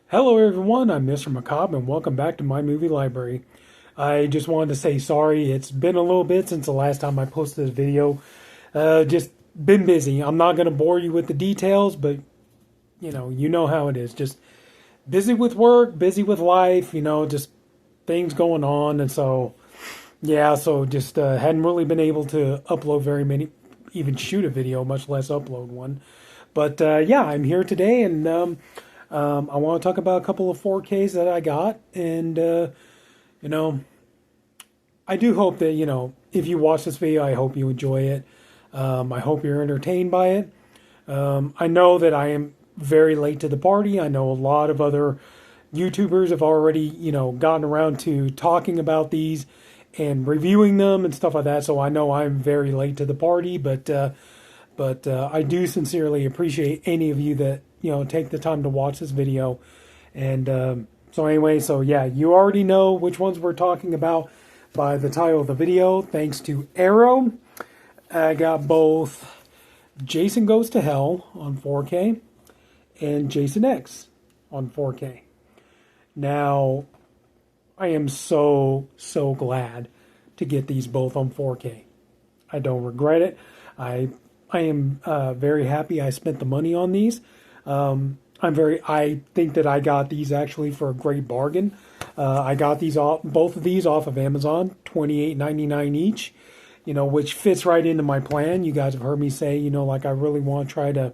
Hello everyone, I'm Mr. Macabre and welcome back to my movie library. I just wanted to say sorry, it's been a little bit since the last time I posted this video. Just been busy. I'm not going to bore you with the details, but you know how it is. Just busy with work, busy with life, just things going on. And so, yeah, so just hadn't really been able to upload very many, even shoot a video, much less upload one. But yeah, I'm here today and I want to talk about a couple of 4Ks that I got, and you know, I do hope that if you watch this video, I hope you enjoy it. I hope you're entertained by it. I know that I am very late to the party. I know a lot of other YouTubers have already gotten around to talking about these and reviewing them and stuff like that. So I know I'm very late to the party, but I do sincerely appreciate any of you that take the time to watch this video. And so anyway, so yeah, you already know which ones we're talking about by the title of the video. Thanks to Arrow, I got both Jason Goes to Hell on 4K and Jason X on 4K. Now, I am so glad to get these both on 4K. I don't regret it. I am very happy I spent the money on these. I think that I got these actually for a great bargain. I got both of these off of Amazon, $28.99 each, which fits right into my plan. You guys have heard me say, like I really want to try to,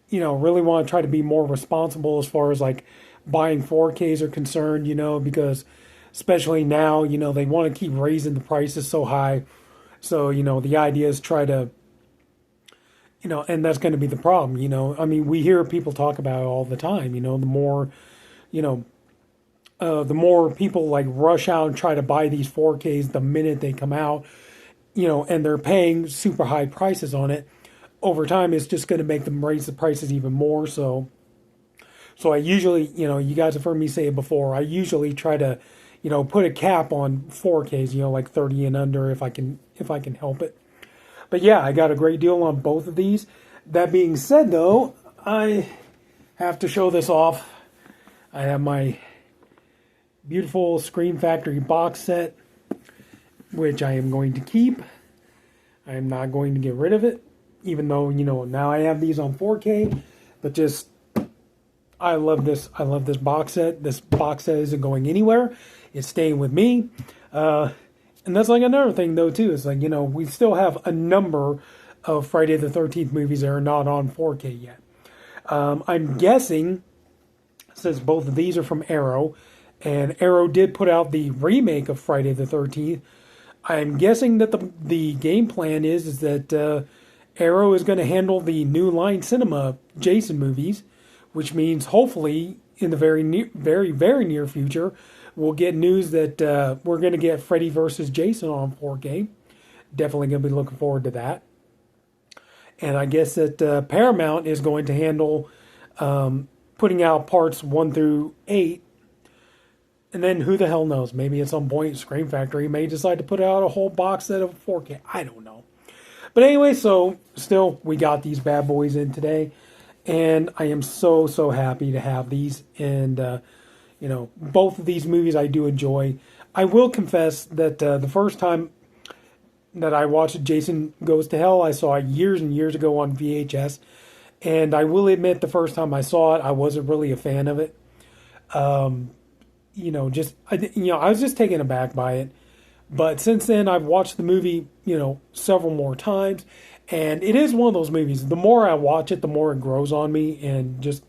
be more responsible as far as like buying 4Ks are concerned, because especially now, they want to keep raising the prices so high. So, the idea is try to, and that's going to be the problem, I mean, we hear people talk about it all the time, the more people like rush out and try to buy these 4Ks the minute they come out, and they're paying super high prices on it. Over time, it's just going to make them raise the prices even more. So I usually, you guys have heard me say it before. I usually try to, put a cap on 4Ks, like 30 and under if I can help it. But yeah, I got a great deal on both of these. That being said, though, I have to show this off. I have my beautiful Scream Factory box set, which I am going to keep. I am not going to get rid of it, even though, now I have these on 4K. But just, I love this. I love this box set. This box set isn't going anywhere. It's staying with me. And that's like another thing, though, too. It's like, we still have a number of Friday the 13th movies that are not on 4K yet. I'm guessing, since both of these are from Arrow, and Arrow did put out the remake of Friday the 13th, I'm guessing that the game plan is that Arrow is going to handle the New Line Cinema Jason movies, which means hopefully in the very near future, we'll get news that we're going to get Freddy vs. Jason on 4K. Definitely going to be looking forward to that. And I guess that Paramount is going to handle putting out parts 1 through 8. And then who the hell knows? Maybe at some point Scream Factory may decide to put out a whole box set of 4K. I don't know. But anyway, so still we got these bad boys in today. And I am so happy to have these. And both of these movies I do enjoy. I will confess that the first time that I watched Jason Goes to Hell, I saw it years and years ago on VHS. And I will admit the first time I saw it, I wasn't really a fan of it. I was just taken aback by it. But since then, I've watched the movie, several more times. And it is one of those movies. The more I watch it, the more it grows on me. And just,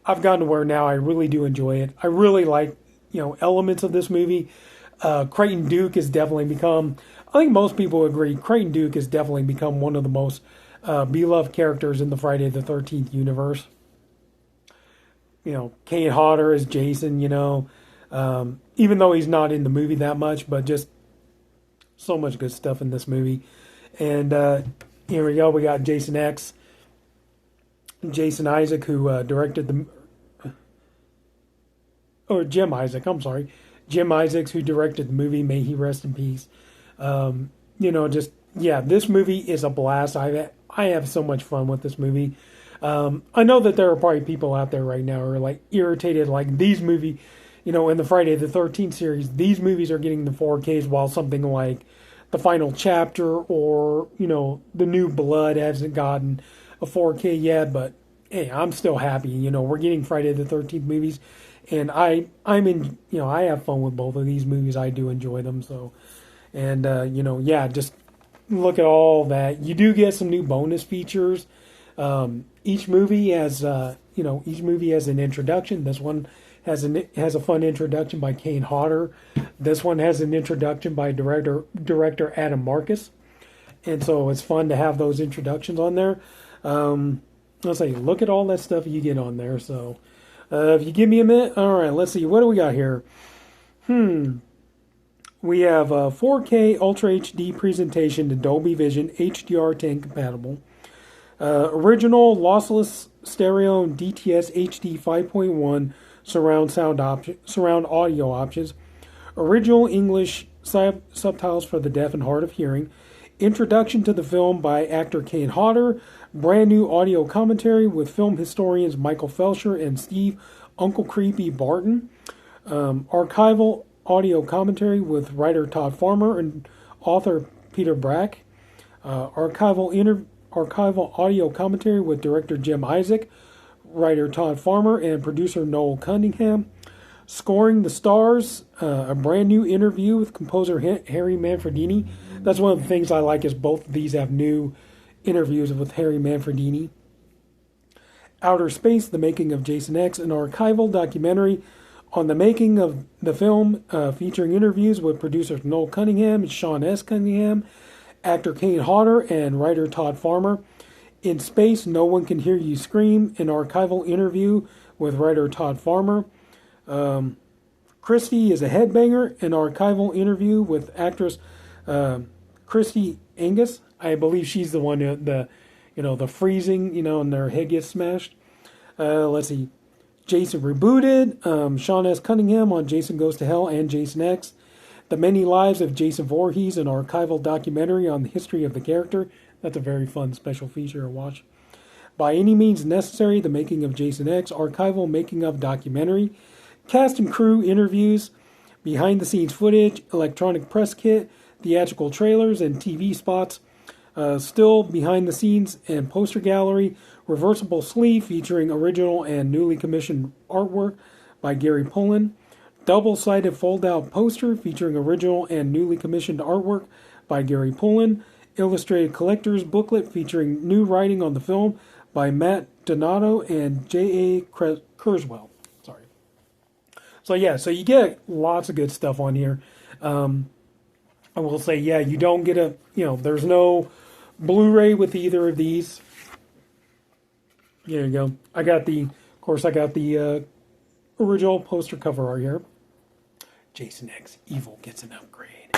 I've gotten to where now I really do enjoy it. I really like, elements of this movie. Creighton Duke has definitely become, I think most people agree, Creighton Duke has definitely become one of the most beloved characters in the Friday the 13th universe. Kane Hodder as Jason, even though he's not in the movie that much, but just so much good stuff in this movie. And here we go, we got Jason X. Jason Isaac, who directed Jim Isaac, I'm sorry. Jim Isaacs, who directed the movie, may he rest in peace. This movie is a blast. I have so much fun with this movie. I know that there are probably people out there right now who are like irritated, like these movie, in the Friday the 13th series, these movies are getting the 4Ks while something like the final chapter or, the New Blood hasn't gotten a 4K yet, but hey, I'm still happy. We're getting Friday the 13th movies, and I'm in, I have fun with both of these movies. I do enjoy them, so, and, yeah, just look at all that. You do get some new bonus features. Each movie has an introduction. This one has a fun introduction by Kane Hodder. This one has an introduction by director Adam Marcus, and so it's fun to have those introductions on there. Let's say, look at all that stuff you get on there. So, if you give me a minute, all right. Let's see, what do we got here? We have a 4K Ultra HD presentation to Dolby Vision HDR10 compatible. Original lossless stereo DTS HD 5.1 surround audio options. Original English subtitles for the deaf and hard of hearing. Introduction to the film by actor Kane Hodder. Brand new audio commentary with film historians Michael Felsher and Steve Uncle Creepy Barton. Archival audio commentary with writer Todd Farmer and author Peter Brack. Archival audio commentary with director Jim Isaac, writer Todd Farmer, and producer Noel Cunningham. Scoring the Stars, a brand new interview with composer Harry Manfredini. That's one of the things I like is both of these have new interviews with Harry Manfredini. Outer Space, the making of Jason X, an archival documentary on the making of the film, featuring interviews with producers Noel Cunningham and Sean S. Cunningham, actor Kane Hodder, and writer Todd Farmer. In Space, No One Can Hear You Scream, an archival interview with writer Todd Farmer. Christy is a Headbanger, an archival interview with actress Christy Angus. I believe she's the one the freezing, and their head gets smashed. Let's see. Jason Rebooted, Sean S. Cunningham on Jason Goes to Hell and Jason X. The Many Lives of Jason Voorhees, an archival documentary on the history of the character. That's a very fun special feature to watch. By Any Means Necessary, the making of Jason X, archival making of documentary. Cast and crew interviews, behind the scenes footage, electronic press kit, theatrical trailers and TV spots. Still behind the scenes and poster gallery. Reversible sleeve featuring original and newly commissioned artwork by Gary Pullen. Double-sided fold-out poster featuring original and newly commissioned artwork by Gary Pullen. Illustrated collector's booklet featuring new writing on the film by Matt Donato and J.A. Kurzweil. Sorry. So yeah, so you get lots of good stuff on here. I will say, yeah, you don't get there's no Blu-ray with either of these. There you go. I got the original poster cover art here. Jason X Evil gets an upgrade.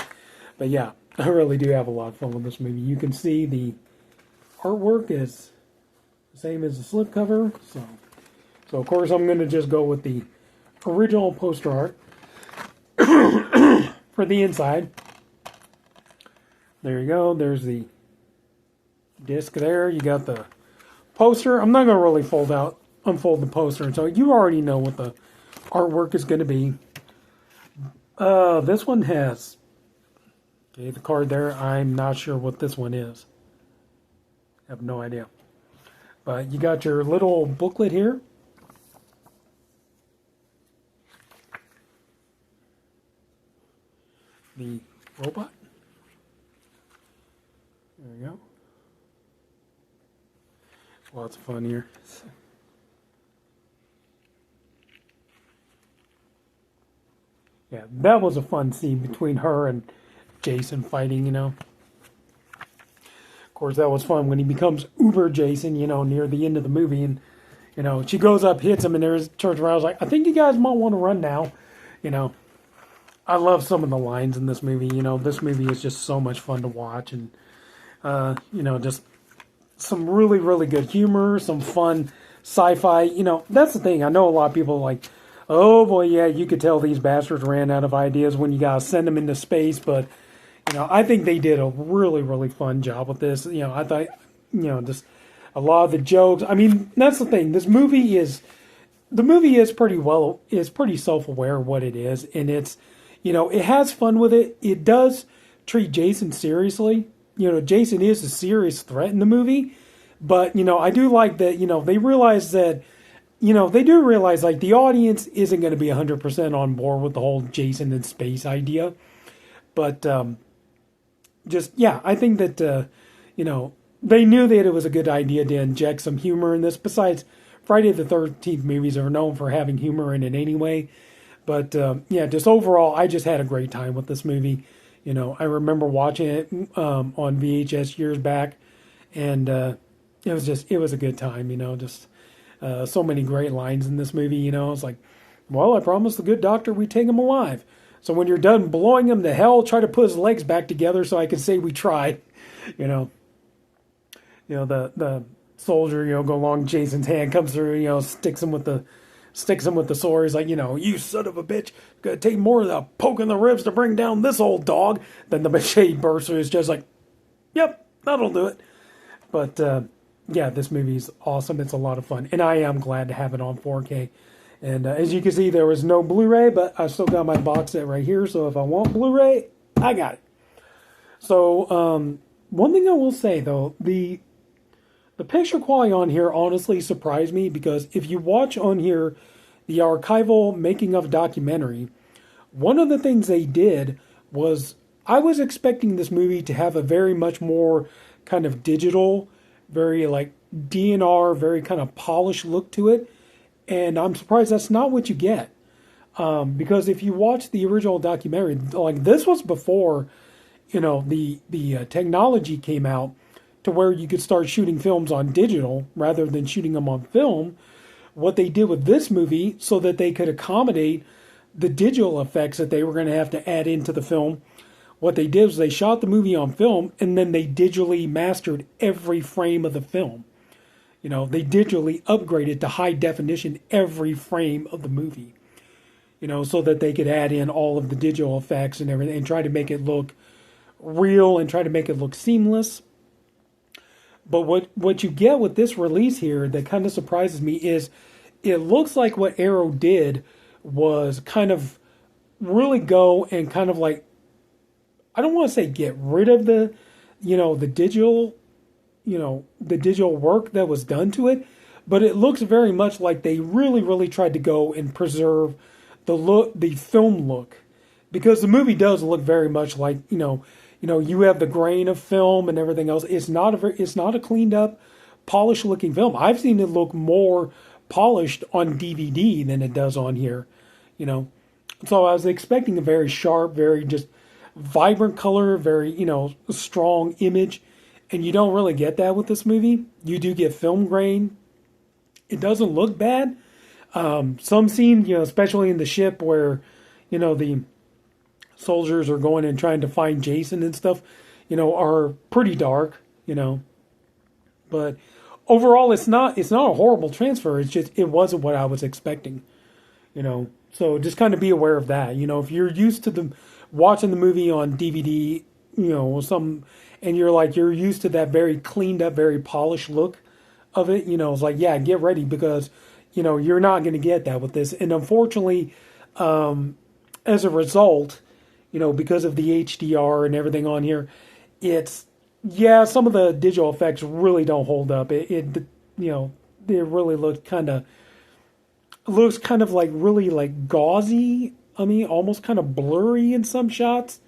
But yeah, I really do have a lot of fun with this movie. You can see the artwork is the same as the slipcover. So of course I'm going to just go with the original poster art for the inside. There you go. There's the disc there. You got the poster. I'm not going to really unfold the poster, so you already know what the artwork is going to be. This one has the card there. I'm not sure what this one is. I have no idea. But you got your little booklet here. The robot. There we go. Lots of fun here. Yeah, that was a fun scene between her and Jason fighting, Of course, that was fun when he becomes Uber Jason, near the end of the movie. And, she goes up, hits him, and turns around. I was like, I think you guys might want to run now. I love some of the lines in this movie. This movie is just so much fun to watch. And, just some really, really good humor, some fun sci-fi. That's the thing. I know a lot of people are like, oh boy, yeah, you could tell these bastards ran out of ideas when you gotta send them into space. But, I think they did a really, really fun job with this. I thought, just A lot of the jokes. I mean, that's the thing. The movie is pretty self-aware of what it is, and it's, it has fun with it. It does treat Jason seriously. Jason is a serious threat in the movie, but I do like that. They realize that. They do realize like the audience isn't going to be 100% on board with the whole Jason in space idea, but I think that they knew that it was a good idea to inject some humor in this. Besides, Friday the 13th movies are known for having humor in it anyway. But just overall, I just had a great time with this movie. I remember watching it on VHS years back, and it was a good time. So many great lines in this movie. It's like, well, I promised the good doctor we'd take him alive. So when you're done blowing him to hell, try to put his legs back together so I can say we tried. The soldier, go along Jason's hand, comes through, sticks him with the sword. He's like, you son of a bitch, gonna take more of the poke in the ribs to bring down this old dog. Then the machete bursts through. It's just like, yep, that'll do it. But this movie's awesome. It's a lot of fun, and I am glad to have it on 4K. And as you can see, there was no Blu-ray, but I still got my box set right here. So if I want Blu-ray, I got it. So one thing I will say though, the picture quality on here honestly surprised me, because if you watch on here the archival making of documentary, one of the things they did was, I was expecting this movie to have a very much more kind of digital, very like DNR, very kind of polished look to it. And I'm surprised that's not what you get. Because if you watch the original documentary, like this was before, the technology came out to where you could start shooting films on digital rather than shooting them on film. What they did with this movie, so that they could accommodate the digital effects that they were going to have to add into the film, what they did was they shot the movie on film, and then they digitally mastered every frame of the film. They digitally upgraded to high definition every frame of the movie, so that they could add in all of the digital effects and everything and try to make it look real and try to make it look seamless. But what you get with this release here that kind of surprises me is it looks like what Arrow did was kind of really go and kind of like, I don't want to say get rid of the digital, the digital work that was done to it, but it looks very much like they really, really tried to go and preserve the film look, because the movie does look very much like, you have the grain of film and everything else. It's not a cleaned up, polished looking film. I've seen it look more polished on DVD than it does on here, So I was expecting a very sharp, very just vibrant color, very, strong image. And you don't really get that with this movie. You do get film grain. It doesn't look bad. Some scene, especially in the ship where, the soldiers are going and trying to find Jason and stuff, are pretty dark, But overall, it's not a horrible transfer. It's just, it wasn't what I was expecting, So just kind of be aware of that. If you're used to watching the movie on DVD, and you're used to that very cleaned up, very polished look of it, it's like, yeah, get ready, because, you're not going to get that with this. And unfortunately, as a result, because of the HDR and everything on here, some of the digital effects really don't hold up. It really looks kind of like really like gauzy. I mean, almost kind of blurry in some shots.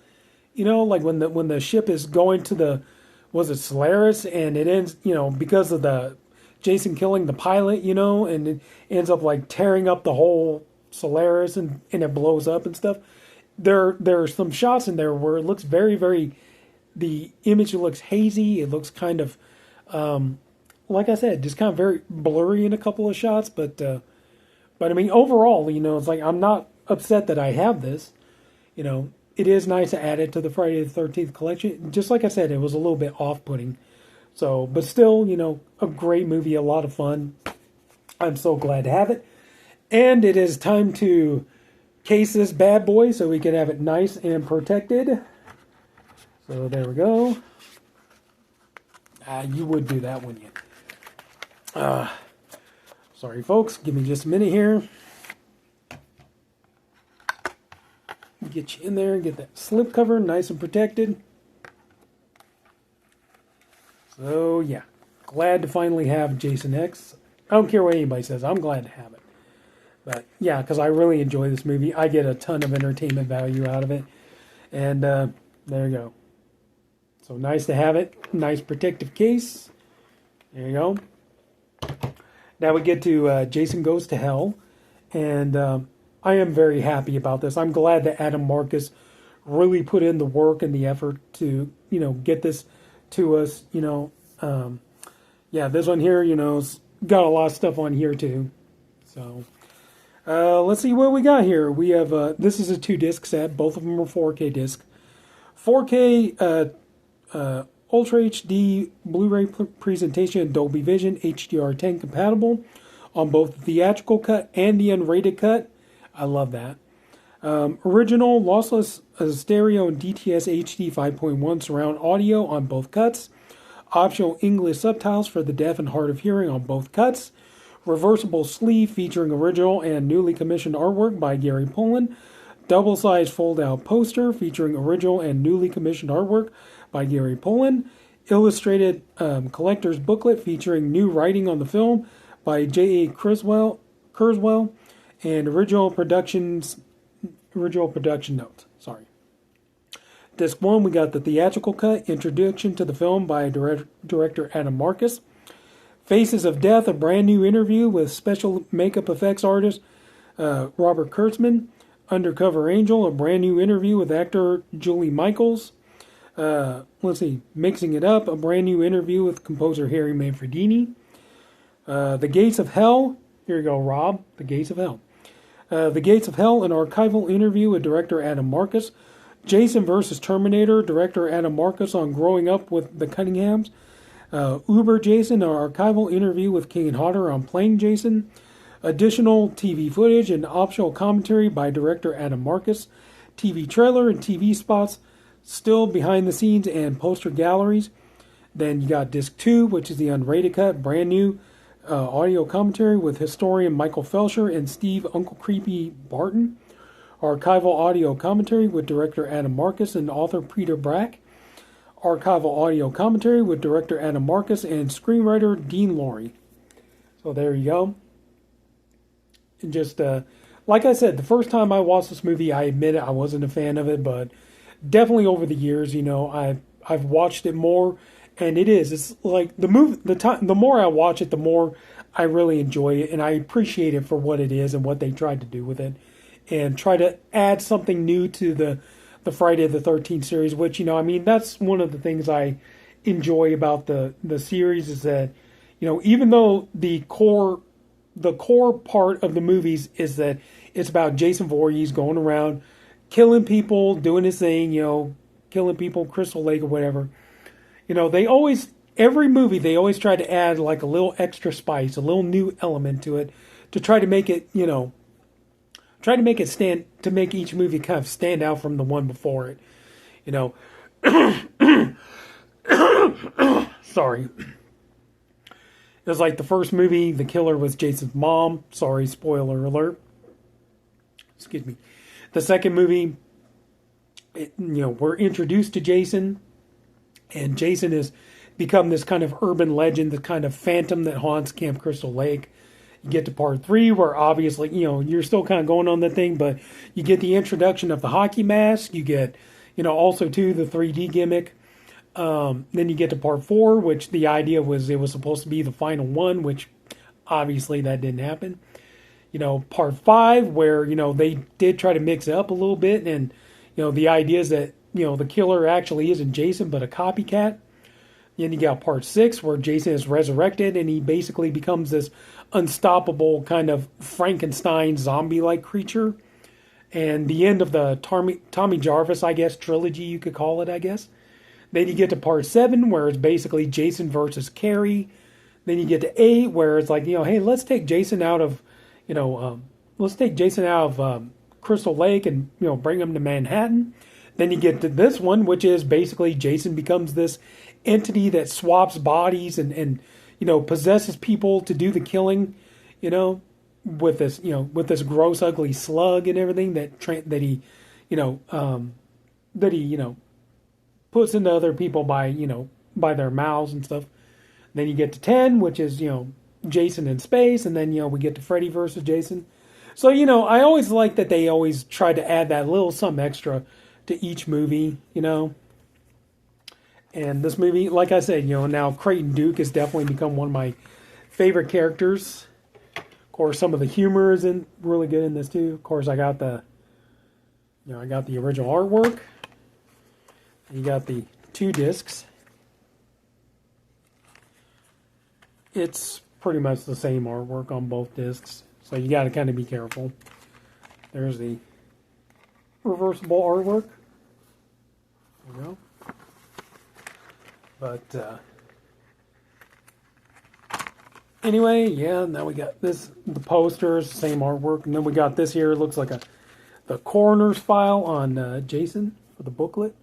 Like when the ship is going to was it Solaris, and it ends, because of the Jason killing the pilot, and it ends up like tearing up the whole Solaris and it blows up and stuff. There are some shots in there where it looks very, very, the image looks hazy. It looks kind of, like I said, just kind of very blurry in a couple of shots. But I mean, overall, it's like, I'm not upset that I have this. It is nice to add it to the Friday the 13th collection. Just like I said, it was a little bit off-putting. So, but still, a great movie, a lot of fun. I'm so glad to have it. And it is time to case this bad boy so we can have it nice and protected. So there we go. You would do that, wouldn't you? Sorry, folks. Give me just a minute here. Get you in there and get that slip cover nice and protected. So, yeah. Glad to finally have Jason X. I don't care what anybody says. I'm glad to have it. But, yeah, because I really enjoy this movie. I get a ton of entertainment value out of it. And there you go. So, nice to have it. Nice protective case. There you go. Now we get to Jason Goes to Hell. And I am very happy about this. I'm glad that Adam Marcus really put in the work and the effort to, get this to us, yeah, this one here, it's got a lot of stuff on here too. So, let's see what we got here. We have, this is a 2-disc set. Both of them are 4K disc. 4K, Ultra HD Blu-ray presentation, Dolby Vision, HDR10 compatible on both the theatrical cut and the unrated cut. I love that. Original lossless stereo and DTS HD 5.1 surround audio on both cuts. Optional English subtitles for the deaf and hard of hearing on both cuts. Reversible sleeve featuring original and newly commissioned artwork by Gary Pullen. Double-sized fold-out poster featuring original and newly commissioned artwork by Gary Pullen. Illustrated collector's booklet featuring new writing on the film by J.A. Kurzweil. And original production notes. Sorry. Disc 1, we got the theatrical cut, introduction to the film by director Adam Marcus. Faces of Death, a brand new interview with special makeup effects artist Robert Kurtzman. Undercover Angel, a brand new interview with actor Julie Michaels. Let's see, Mixing It Up, a brand new interview with composer Harry Manfredini. The Gates of Hell, here you go, Rob, The Gates of Hell. The Gates of Hell, an archival interview with director Adam Marcus. Jason vs. Terminator, director Adam Marcus on growing up with the Cunninghams. Uber Jason, an archival interview with Kane Hodder on playing Jason. Additional TV footage and optional commentary by director Adam Marcus. TV trailer and TV spots, still behind the scenes and poster galleries. Then you got disc 2, which is the unrated cut, brand new audio commentary with historian Michael Felsher and Steve Uncle Creepy Barton. Archival audio commentary with director Adam Marcus and author Peter Brack. Archival audio commentary with director Adam Marcus and screenwriter Dean Lorey. So there you go. And just, like I said, the first time I watched this movie, I admit it, I wasn't a fan of it, but definitely over the years, I've watched it more, and it's like the more I watch it, the more I really enjoy it, and I appreciate it for what it is and what they tried to do with it, and try to add something new to the Friday the 13th series, which, that's one of the things I enjoy about the series is that, even though the core part of the movies is that it's about Jason Voorhees going around killing people, doing his thing, killing people, Crystal Lake or whatever. Every movie, they always try to add like a little extra spice, a little new element to it to try to make it, to make each movie kind of stand out from the one before it, Sorry. It was like the first movie, the killer was Jason's mom. Sorry, spoiler alert. Excuse me. The second movie, we're introduced to Jason, and Jason has become this kind of urban legend, the kind of phantom that haunts Camp Crystal Lake. You get to part 3, where obviously, you're still kind of going on the thing, but you get the introduction of the hockey mask. You get, also too, the 3D gimmick. Then you get to part 4, which the idea was it was supposed to be the final one, which obviously that didn't happen. Part 5, where, they did try to mix it up a little bit, and, the idea is that, the killer actually isn't Jason, but a copycat. Then you got part 6, where Jason is resurrected, and he basically becomes this unstoppable kind of Frankenstein zombie-like creature. And the end of the Tommy Jarvis, I guess, trilogy, you could call it, I guess. Then you get to part 7, where it's basically Jason versus Carrie. Then you get to 8, where it's like, hey, let's take Jason out of, Crystal Lake and, bring him to Manhattan. Then you get to this one, which is basically Jason becomes this entity that swaps bodies and possesses people to do the killing, you know, with this gross, ugly slug and everything that he, you know, that he, puts into other people by their mouths and stuff. Then you get to 10, which is, Jason in space, and then, we get to Freddy versus Jason. So, I always like that they always try to add that little something extra to each movie, And this movie, like I said, now Creighton Duke has definitely become one of my favorite characters. Of course, some of the humor is really good in this too. Of course, I got the original artwork. You got the 2 discs. It's pretty much the same artwork on both discs, so you got to kind of be careful. There's the reversible artwork. There we go. But anyway, yeah. Now we got the posters, same artwork, and then we got this here. It looks like the coroner's file on Jason for the booklet.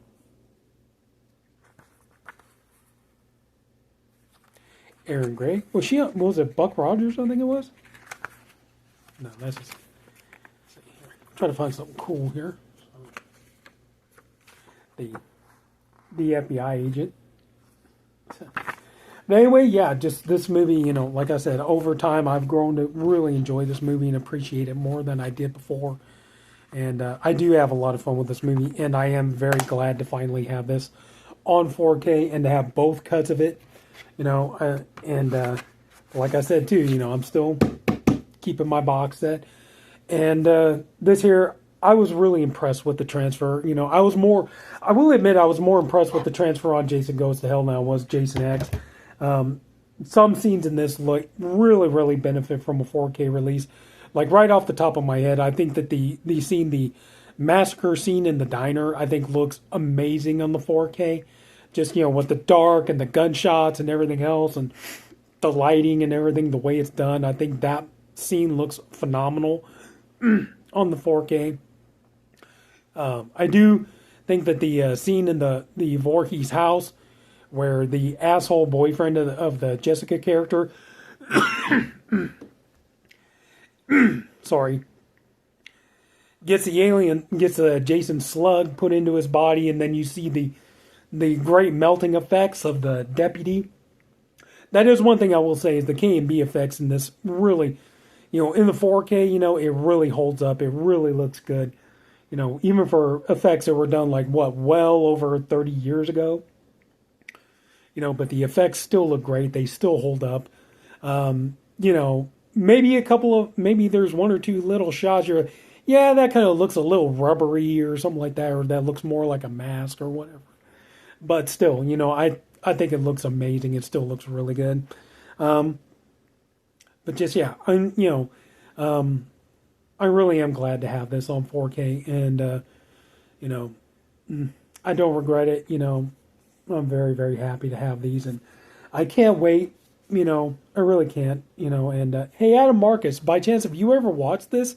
Aaron Gray. Was it Buck Rogers? I think it was. No, that's just. Try to find something cool here. The FBI agent. But anyway, yeah, just this movie. Like I said, over time I've grown to really enjoy this movie and appreciate it more than I did before. And I do have a lot of fun with this movie, and I am very glad to finally have this on 4K and to have both cuts of it. Like I said too, I'm still keeping my box set. And this here, I was really impressed with the transfer. I will admit I was more impressed with the transfer on Jason Goes to Hell than I was Jason X. Some scenes in this really, really benefit from a 4K release. Like right off the top of my head, I think that the massacre scene in the diner, I think looks amazing on the 4K. Just, with the dark and the gunshots and everything else and the lighting and everything, the way it's done, I think that scene looks phenomenal on the 4K. I do think that the scene in the Voorhees house where the asshole boyfriend of the Jessica character, sorry, gets a Jason slug put into his body, and then you see the great melting effects of the deputy. That is one thing I will say is the K&B effects in this really, in the 4K, it really holds up. It really looks good. Even for effects that were done well over 30 years ago. But the effects still look great. They still hold up. Maybe there's one or two little shots that kind of looks a little rubbery or something like that, or that looks more like a mask or whatever. But still, I think it looks amazing. It still looks really good. But just, yeah, I really am glad to have this on 4K. And, I don't regret it. I'm very, very happy to have these. And I can't wait. I really can't. And, hey, Adam Marcus, by chance, if you ever watched this,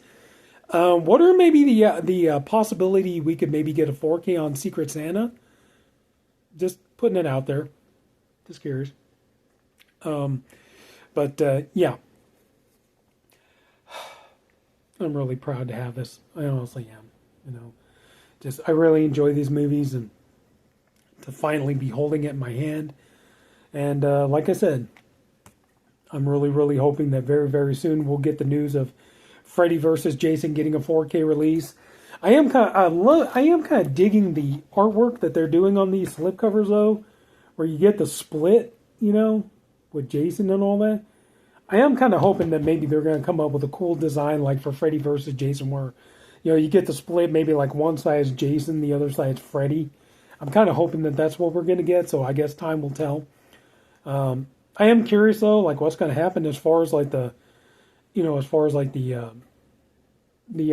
what are maybe the possibility we could maybe get a 4K on Secret Santa? Just putting it out there. Just curious. Yeah. I'm really proud to have this. I honestly am. I really enjoy these movies, and to finally be holding it in my hand. And like I said, I'm really, really hoping that very, very soon we'll get the news of Freddy versus Jason getting a 4K release. I am kind of digging the artwork that they're doing on these slipcovers though, where you get the split, with Jason and all that. I am kind of hoping that maybe they're going to come up with a cool design like for Freddy versus Jason, where you get the split, maybe like one side is Jason, the other side is Freddy. I'm kind of hoping that that's what we're going to get. So I guess time will tell. I am curious though, like what's going to happen as far as like the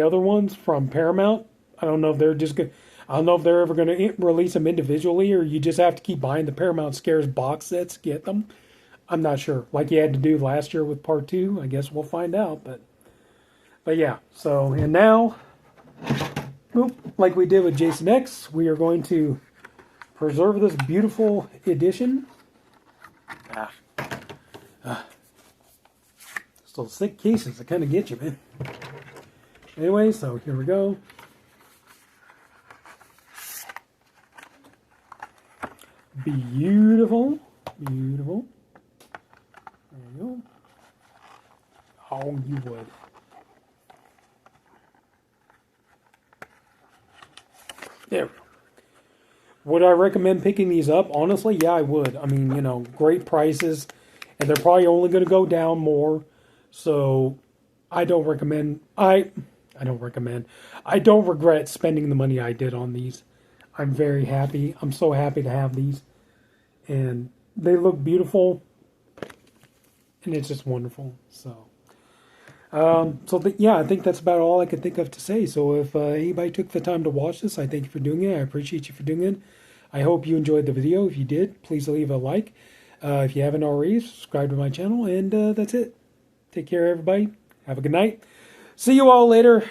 other ones from Paramount. I don't know if they're ever going to release them individually, or you just have to keep buying the Paramount Scares box sets to get them. I'm not sure. Like you had to do last year with Part 2. I guess we'll find out. But yeah. So, and now, like we did with Jason X, we are going to preserve this beautiful edition. So thick cases, they kind of get you, man. Anyway, so here we go. Beautiful. Beautiful. There you go. Oh, you would. There we go. Would I recommend picking these up? Honestly, yeah, I would. I mean, you know, great prices. And they're probably only going to go down more. So, I don't recommend... I don't recommend. I don't regret spending the money I did on these. I'm very happy. I'm so happy to have these. And they look beautiful. And it's just wonderful. So, yeah, I think that's about all I could think of to say. So if anybody took the time to watch this, I thank you for doing it. I appreciate you for doing it. I hope you enjoyed the video. If you did, please leave a like. If you haven't already, subscribe to my channel. And that's it. Take care, everybody. Have a good night. See you all later.